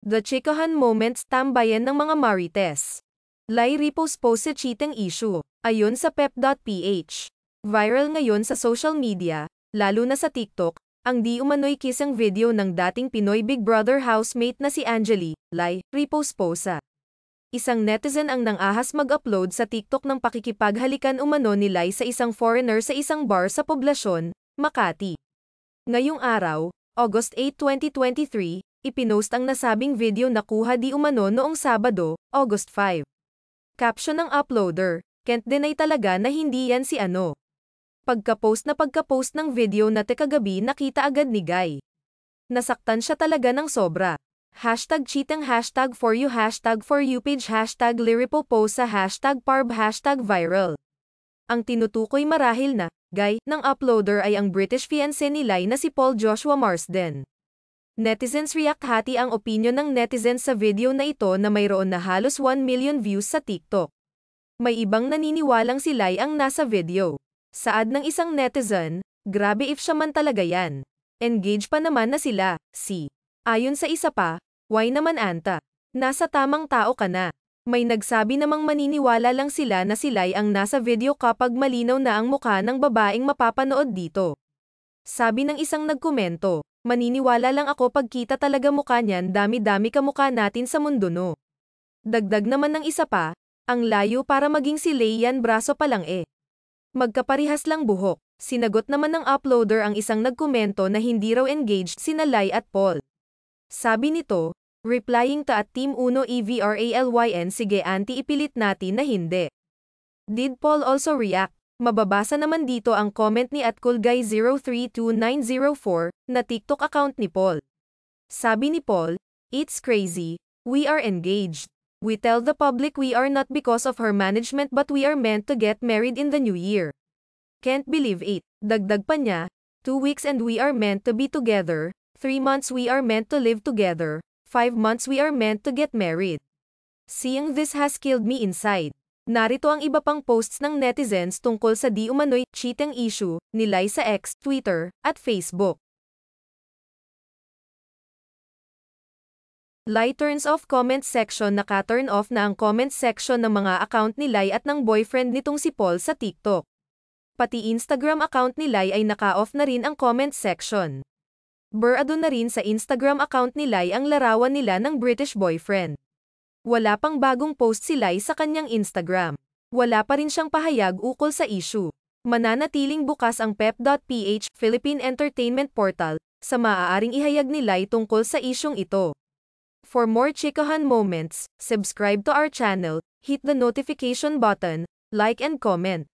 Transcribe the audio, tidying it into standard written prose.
The Chikahan Moments tambayan ng mga Marites. Lai repost post sa cheating issue. Ayon sa pep.ph. Viral ngayon sa social media, lalo na sa TikTok, ang di umano'y kissing video ng dating Pinoy Big Brother housemate na si Angeli, Lai, repost posa. Isang netizen ang nang-ahas mag-upload sa TikTok ng pakikipaghalikan umano ni Lai sa isang foreigner sa isang bar sa poblasyon, Makati. Ngayong araw, August 8, 2023, ipinost ang nasabing video na kuha di umano noong Sabado, August 5. Caption ng uploader, "Can't deny talaga na hindi yan si ano." Pagka-post ng video na kagabi nakita agad ni Guy. Nasaktan siya talaga ng sobra. Hashtag cheating, hashtag for you page, hashtag lyripo post sa hashtag parb, hashtag viral. Ang tinutukoy marahil na Guy ng uploader ay ang British fiancé ni Lai na si Paul Joshua Marsden. Netizens react, hati ang opinyon ng netizens sa video na ito na mayroon na halos 1 million views sa TikTok. May ibang naniniwalang si Lai ang nasa video. Saad ng isang netizen, "Grabe if siya man talaga yan. Engage pa naman na sila, si." Ayon sa isa pa, "Why naman anta? Nasa tamang tao ka na." May nagsabi namang maniniwala lang sila na si Lai ang nasa video kapag malinaw na ang mukha ng babaeng mapapanood dito. Sabi ng isang nagkomento, "Maniniwala lang ako pagkita talaga mukha niyan, dami-dami kamukha natin sa mundo no." Dagdag naman ng isa pa, "Ang layo para maging si Lai yan, braso pa lang eh. Magkaparihas lang buhok." Sinagot naman ng uploader ang isang nagkomento na hindi raw engaged sina Lai at Paul. Sabi nito, replying to at Team Uno EVRALYN, "Sige auntie, ipilit natin na hindi." Did Paul also react? Mababasa naman dito ang comment ni @coolguy032904 na TikTok account ni Paul. Sabi ni Paul, "It's crazy. We are engaged. We tell the public we are not because of her management, but we are meant to get married in the new year. Can't believe it." Dagdag pa niya, 2 weeks and we are meant to be together, 3 months we are meant to live together, 5 months we are meant to get married. Seeing this has killed me inside." Narito ang iba pang posts ng netizens tungkol sa di umano'y cheating issue ni Lai sa X, Twitter, at Facebook. Lai turns off comment section. Naka-turn off na ang comment section ng mga account ni Lai at ng boyfriend nitong si Paul sa TikTok. Pati Instagram account ni Lai ay naka-off na rin ang comment section. Burado na rin sa Instagram account ni Lai ang larawan nila ng British boyfriend. Wala pang bagong post si Lai sa kanyang Instagram. Wala pa rin siyang pahayag ukol sa issue. Mananatiling bukas ang pep.ph, Philippine Entertainment Portal, sa maaaring ihayag ni Lai tungkol sa isyung ito. For more Chikahan moments, subscribe to our channel, hit the notification button, like and comment.